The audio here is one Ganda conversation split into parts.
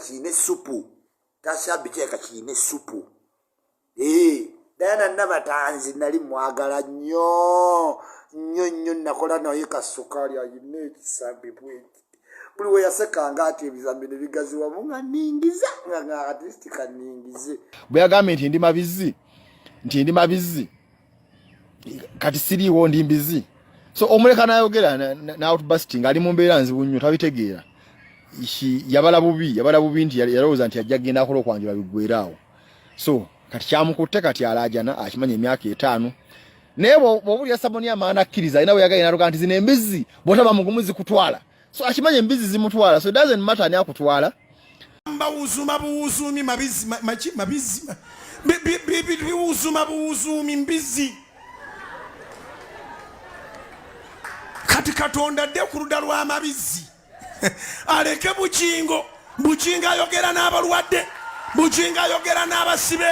kine supu tashabike kine supu Diana Nabatanzi nali mwagala nnyo nakola naye kasukali ayine ekisambi bweki buli we yasekanga ati ebizambi ne bigaziwa munga ningiza nga artist kaningize bwe yagambe nti ndi mabizi kati siriwo ndi mbizi so omuleka nayogera na outbusting ali mu mbeera nzibu nnyo tabitegeera yabala bubi nti yalowooza nti ajja genda akola okwanjula bigwerawo so kati kyamukutte kati alajana akimanya emyaka 5 naye bw'obulya Saboni amaana akkiriza alina bwe yagala naluga nti zino embizi bw'otaba mugumuzi kutwala so akimanya embizi zimutwala so it doesn't matter ani akutwala buuzumi mabizi buuzumi mbizi kati Katonda dde ku ludda lw'amabizi aleke bukingo ayogera n'abalwadde bukingo ayogera n'abasibe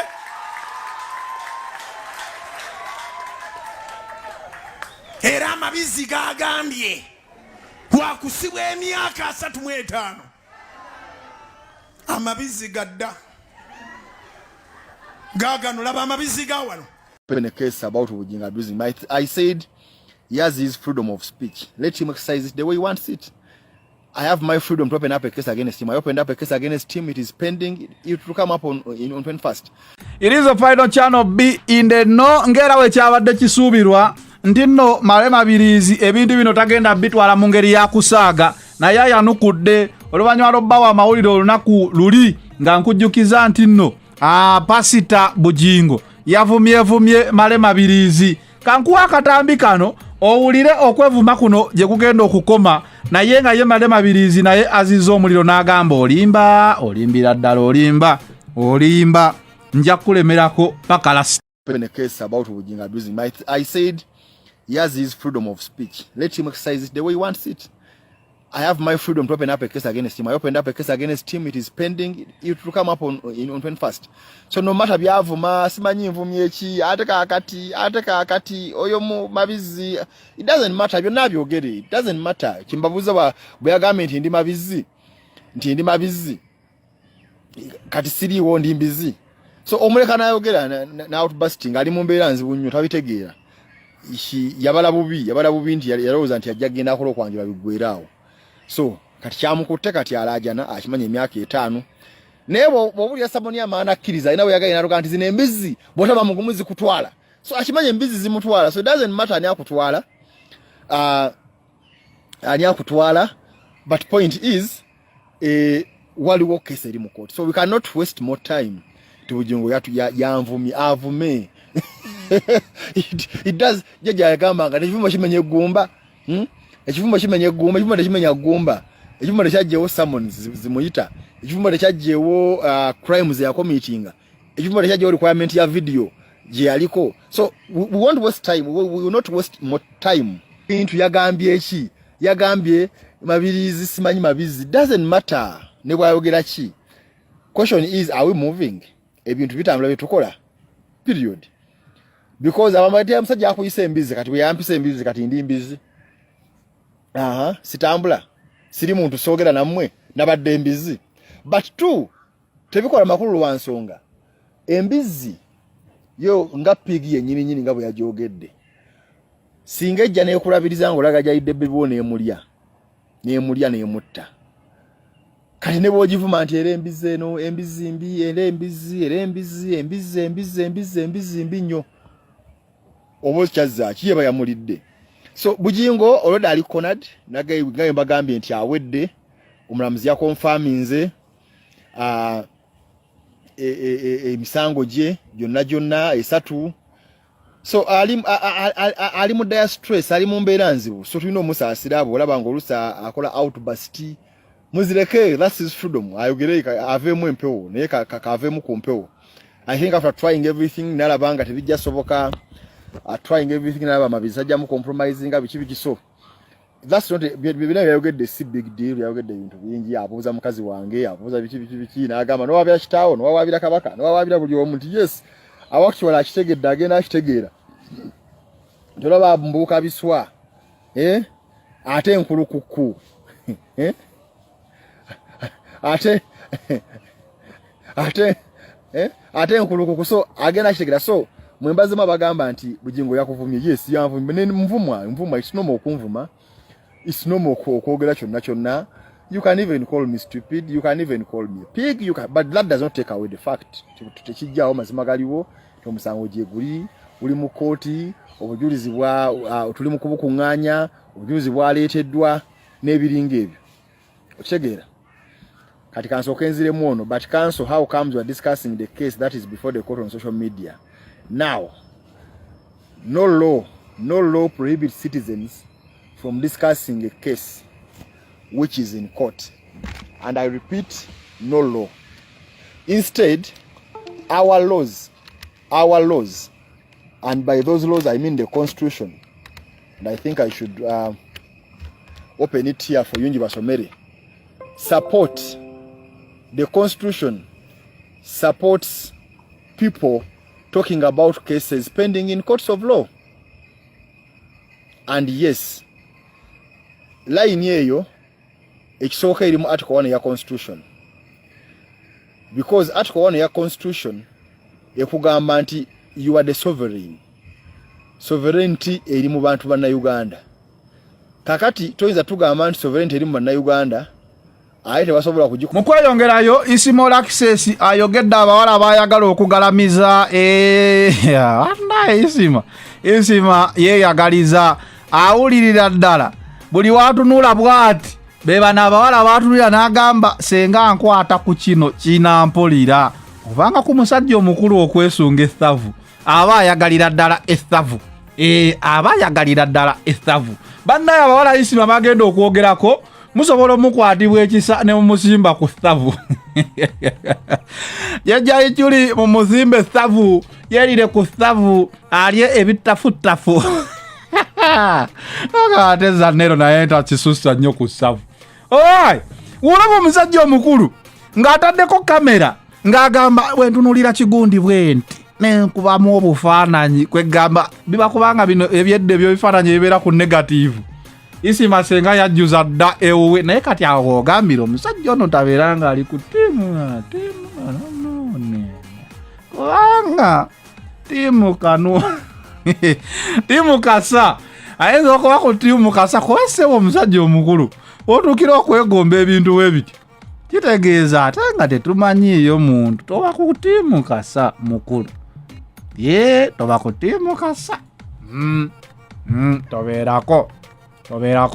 era amabizi gagambye wakusibwa emyaka 35 amabizi gadda gagano laba amabizi gawano. In a case about Bujinga abusing, I said he has his freedom of speech. Let him exercise it the way he wants it. I have my freedom to open up a case against him. I opened up a case against him. It is pending. It will come up on 21st. It is a final channel B in the no ngera we chabadde kisubirwa ndinno Malema Birizi ebintu bino tagenda bitwala mu ngeri ya kusaaga na yaya nukudde olubanywa lobbawa amawulire olunaku luli nga nkujjukiza nti nno pasita Bujingo yavumye Malema Birizi kankuwa akatambi kano owulire okwevuma kuno gye kugenda okukoma naye nga ye Malema Birizi naye aziza omuliro n'agamba olimbira ddala olimba nja kulemerako paka last. In a case about Bujinga abusing, I said he has his freedom of speech. Let him exercise it the way he wants it. I have my freedom to open up a case against him. I opened up a case against him. It is pending. It will come up on 21st. So no matter byavuma simanyi nvumye ki ateka akati oyo mu mabizi, it doesn't matter. Byonna byogere. It doesn't matter. Kimbabuza bwe yagambe nti ndi mabizi kati siriwo ndi mbizi. So omuleka nayogera na outbusting ali mu mbeera nzibu nnyo tabitegeera yabala bubi nti yalowooza nti ajja genda akola okwanjula bigwerawo so kati kyamukutte kati alajana akimanya emyaka 5 naye bw'obulya Saboni amaana akkiriza alina bwe yagala naluga nti zino embizi bw'otaba mugumuzi kutwala so akimanya embizi zimutwala so it doesn't matter ani akutwala but point is waliwo case eri mu court so we cannot waste more time. Bujingo avume it does jaja yagamba nga ekifumba kimenye gumba ekifumba kimenye gumba ekifumba kyajjewo summons zimuyita ekifumba kyajjewo crimes ya committing ekifumba kyajjewo requirement ya video je aliko so we won't waste time we will not waste more time into yagambye Mabirizi simanyi mabizi doesn't matter ne bwayogera ki question is are we moving ebintu bitambula bitukola period because abamati amusajja akuyise embizi kati we yampise embizi kati ndi mbizi sitambula siri muntu sogera namwe nabadde embizi but two tebikola makulu wansonga embizi yo nga pigi yennyini nga bwe yajogedde singa ejja nekulabiriza ngolaga jayidde bibo nemutta kati ne bwogivuma nti era embizi eno embizi mbi nnyo oba kyazza kiyeba yamulidde so Bujingo olwedde ali cornered nagaye mbagambye nti awedde omulamuzi yakonfaminze emisango gye gyonna 3 so ali mu dire stress ali mu mbeera nzibu so tulina omusaasira abo olaba nga olusa akola outburst muzireke that's his freedom ayogere avemu empewo naye kakavemu ku mpewo I think after trying everything nalabanga tebijja soboka trying everything nalaba mabizi ajja mu compromising biki so that's not bibina yayogedde si big deal yayogedde ibintu bingi abuuza mukazi wange abuuza biki n'agamba nowabira kitaawo nowabira kabaka nowabira buli omuntu yes awakitwala akitegedde agenda akitegeera tolaba mbuuka biswa ate enkulukuku ate nkulukuku so agenda kitegera so mwembazima bagamba nti Bugingo yakuvumye yes yanvumye ne mvumwa it's normal okunvuma it's normal okwogera kyonna you can even call me stupid you can even call me pig you can, but that does not take away the fact tekijjawo mazima galiwo omusango gye guli uli mu kooti obujulizi bwa tuli mu kubukuŋŋaanya obujulizi bwaleeteddwa n'ebiringa ebyo okitegeera kati kansooka enziremu ono but counsel how comes we are discussing the case that is before the court on social media now no law prohibits citizens from discussing a case which is in court, and I repeat, no law. Instead, our laws, and by those laws I mean the Constitution, and I think I should open it here for Yunji Basomere, support the Constitution, supports people talking about cases pending in courts of law. And yes, line yeyo ekisooka eri mu article 1 ya Constitution, because article 1 ya Constitution ekugamba nti you are the sovereign. Sovereignty eri mu bantu banna Uganda. Kakati toyinza tugamba nti sovereignty eri mu banna Uganda ate basobola kujiku. Mukweyongerayo Isimo Access ayogedde abawala bayagala okugalamiza Isima yeyagaliza awulirira ddala buli watunula bwati bebana abawala batulira n'agamba senga nkwata ku kino kinampulira obanga ku musajja omukulu okwesunga ethavu aba ayagalira ddala ethavu aba ayagalira ddala ethavu bannaye abawala Isima bagenda okwogerako musobola omukwatibwa ekisa ne mumusimba ku thavu yajja ikyuli mu muzimbe thavu yerire ku thavu alye ebitafutafu akateza nero naye takisusa nnyo ku thavu. Alright, ulaba omusajja omukulu ng'ataddeko kamera ng'agamba wentunulira kigundi bwenti nenkubamu obufaananyi kwegamba biba kubanga bino ebyedde byo bifaananyi ebibeera ku negative. Isima senga yajjuza dda ewuwe naye kati awo ogambira omusajja ono tabeera nga ali ku tiimu kubanga tiimu kanu tiimu kasa ayinza okuba ku tiimu kasa kubasewo omusajja omukulu otuukira okwegomba ebintu webityo kitegeeza ate nga tetumanyiiyo muntu toba ku tiimu kasa mukulu toba ku tiimu kasa tobeerako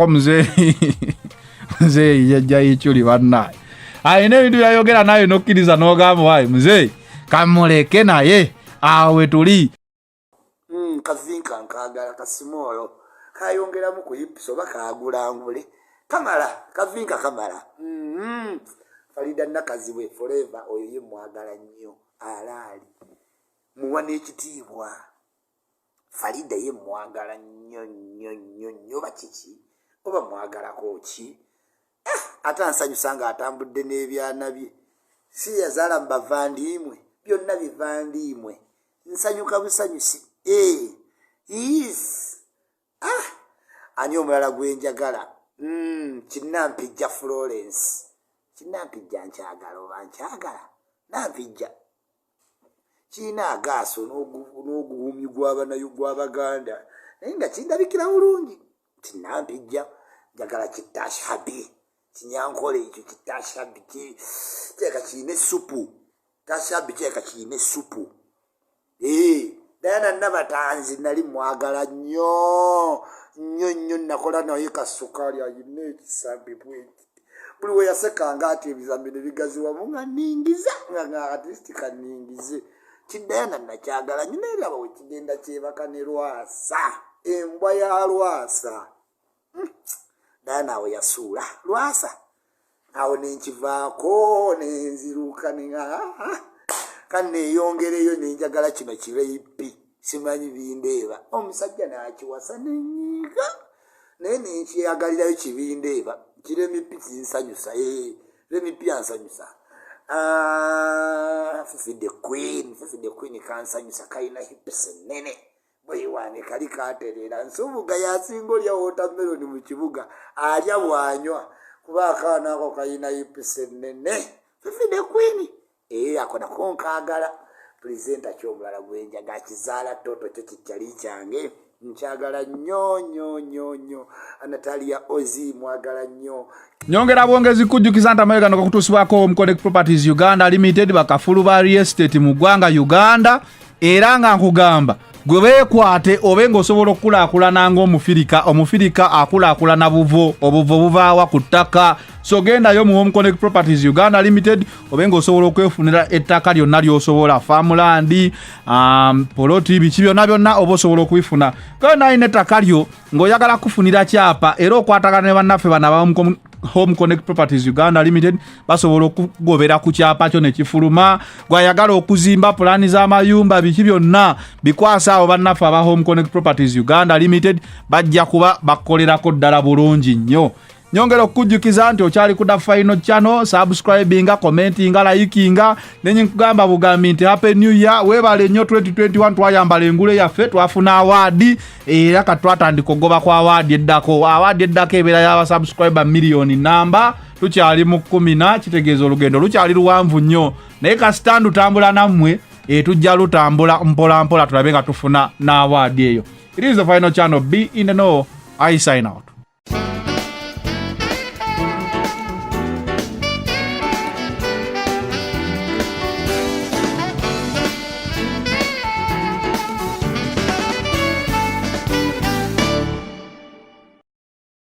muzeeyi yajja yikyuli bannaye ayina ebintu byayogera naye nokkiriza n'ogamba wayi muzeeyi kamuleke naye awe tuli kavinka nkagala kasimolo kayongeramu ku hips oba kagulangule kamala kavinka kamala Farida Nakaziwe forever oyo ye mwagala nnyo alaali muwa n'ekitiibwa Farida ye mwagala nnyo bakiki oba mwagalako ki ate ansanyusa nga atambudde n'ebyana bye si yazaala mbavandiimwe byonna bivandiimwe nsanyuka busanyusi yes ani omulala gwenjagala Kinampijja Florence Kinampijja nkyagala oba nkyagala Nampijja kiina agaaso n'oguwumi gw'Abaganda naye nga kindabikira bulungi Kinampijja njagala Kitashabi kinyankole ekyo Kitashabi teeka kiine supu Tashabi teeka kiine supu Diana Nabatanzi nali mwagala nnyo nakola naye kasukaali ayina ekisambi bweki buli we yasekanga ati ebizambi ne bigaziwamu nga ningiza nga artist kaningize Kidayana nakyagala nnyo naye laba we kigenda kyebaka ne Lwasa embwa ya Lwasa Diana awo yasuula Lwasa awo nenkivaako nenziruka kaneyongereyo nenjagala kino kireipi simanyi bindeeba omusajja nakiwasa nenyiga naye nenkyagalirayo kibindeeba kiremipi kinsanyusa remipi ansanyusa Fifi the Queen kansanyusa kayina hips nene bweyiwane kali katerera nsubuga yasinga olya watermelon mu kibuga alya bwanywa kuba akaana ako kayina hips nene Fifi the Queen akona konkagala presenter kyomulala gwenjaga akizaala toto kyo kikyali kyange nkyagala nnyo Natalia Ozi mwagala nnyo. Nyongera bwongezi kujjukiza nti amayiga nokutusibwako Home Connect Properties Uganda Limited bakafulu ba real estate mu ggwanga Uganda era nga nkugamba gwe beekwate obenga osobola okukulaakulana ng'omufirika akulaakulana buvo buvaawa ku ttaka so gendayo mu Home Connect Properties Uganda Limited obenga osobola okwefunira ettaka lyonna ly'osobola farmland poloti biki byonna oba osobola okubifuna genda alina ettaka lyo ng'oyagala kufunira kyapa era okwatagana ne bannaffe bana Home Connect Properties Uganda Limited basobola okugobera ku kyapa kyo ne kifuluma gwayagala okuzimba pulani z'amayumba biki byonna bikwasa abo bannaffe aba Home Connect Properties Uganda Limited bajja kuba bakolerako ddala bulungi nnyo. Nyongera okujjukiza nti okyali ku final channel subscribinga commentinga likinga nenye nkugamba bugambi nti happy new year webale nnyo 2021 twayambala engule yaffe twafuna award era katwatandika ogoba kwa award eddako ebera y'aba subscriber million namba tukyali mu 10 kitegeeza olugendo lukyali luwanvu nnyo naye kasita ndutambula nammwe tujja lutambula mpola tulabe nga tufuna na award eyo. It is the final channel. Be in the know. I sign out.